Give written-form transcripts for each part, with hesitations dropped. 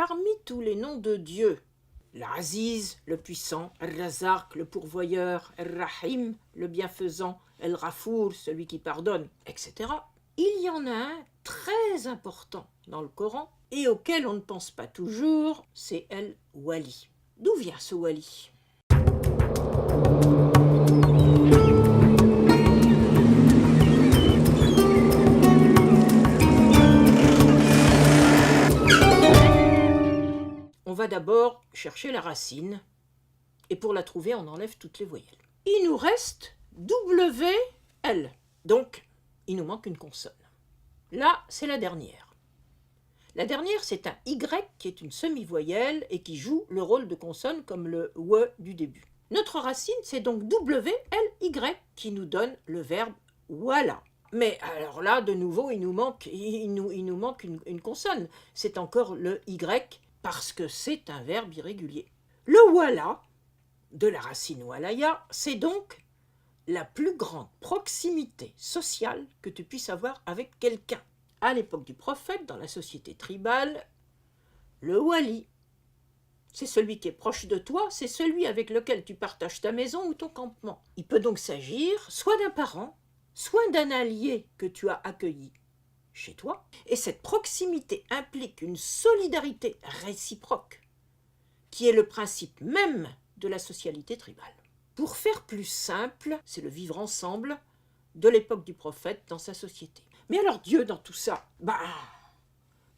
parmi tous les noms de Dieu, l'Aziz, le puissant, Al-Razaq, le pourvoyeur, Al-Rahim, le bienfaisant, Al-Ghafour, celui qui pardonne, etc., il y en a un très important dans le Coran et auquel on ne pense pas toujours, c'est Al-Wali. D'où vient ce Wali ? On va d'abord chercher la racine, et pour la trouver, on enlève toutes les voyelles. Il nous reste WL, donc il nous manque une consonne. Là, c'est la dernière. La dernière, c'est un Y qui est une semi-voyelle et qui joue le rôle de consonne comme le WE du début. Notre racine, c'est donc WLY qui nous donne le verbe voilà. Mais alors là, de nouveau, il nous manque une consonne. C'est encore le Y parce que c'est un verbe irrégulier. Le voilà, de la racine walaya, c'est donc la plus grande proximité sociale que tu puisses avoir avec quelqu'un. À l'époque du prophète, dans la société tribale, le wali, c'est celui qui est proche de toi, c'est celui avec lequel tu partages ta maison ou ton campement. Il peut donc s'agir soit d'un parent, soit d'un allié que tu as accueilli chez toi, et cette proximité implique une solidarité réciproque, qui est le principe même de la socialité tribale. Pour faire plus simple, c'est le vivre ensemble de l'époque du prophète dans sa société. Mais alors Dieu dans tout ça,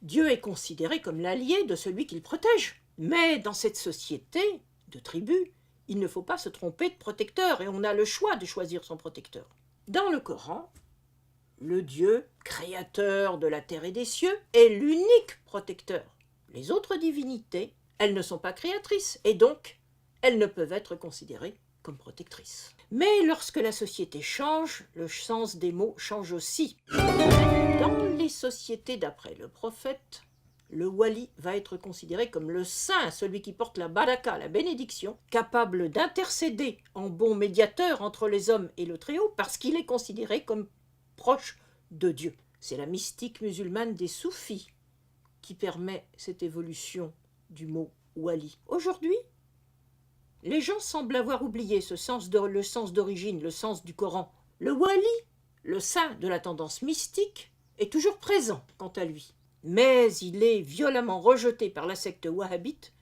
Dieu est considéré comme l'allié de celui qu'il protège. Mais dans cette société de tribus, il ne faut pas se tromper de protecteur, et on a le choix de choisir son protecteur. Dans le Coran, le Dieu, créateur de la terre et des cieux, est l'unique protecteur. Les autres divinités, elles ne sont pas créatrices, et donc elles ne peuvent être considérées comme protectrices. Mais lorsque la société change, le sens des mots change aussi. Dans les sociétés d'après le prophète, le wali va être considéré comme le saint, celui qui porte la baraka, la bénédiction, capable d'intercéder en bon médiateur entre les hommes et le Très-Haut, parce qu'il est considéré comme proche de Dieu. C'est la mystique musulmane des soufis qui permet cette évolution du mot wali. Aujourd'hui, les gens semblent avoir oublié le sens d'origine, le sens du Coran. Le wali, le saint de la tendance mystique, est toujours présent quant à lui. Mais il est violemment rejeté par la secte wahhabite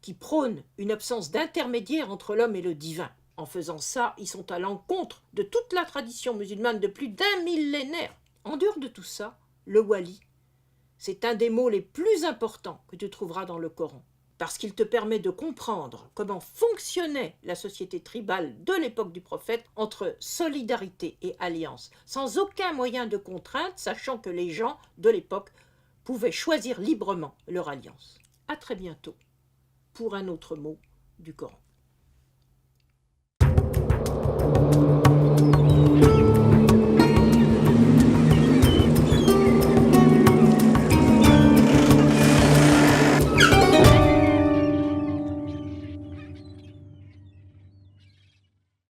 qui prône une absence d'intermédiaire entre l'homme et le divin. En faisant ça, ils sont à l'encontre de toute la tradition musulmane de plus d'un millénaire. En dehors de tout ça, le wali, c'est un des mots les plus importants que tu trouveras dans le Coran, parce qu'il te permet de comprendre comment fonctionnait la société tribale de l'époque du prophète entre solidarité et alliance, sans aucun moyen de contrainte, sachant que les gens de l'époque pouvaient choisir librement leur alliance. À très bientôt pour un autre mot du Coran.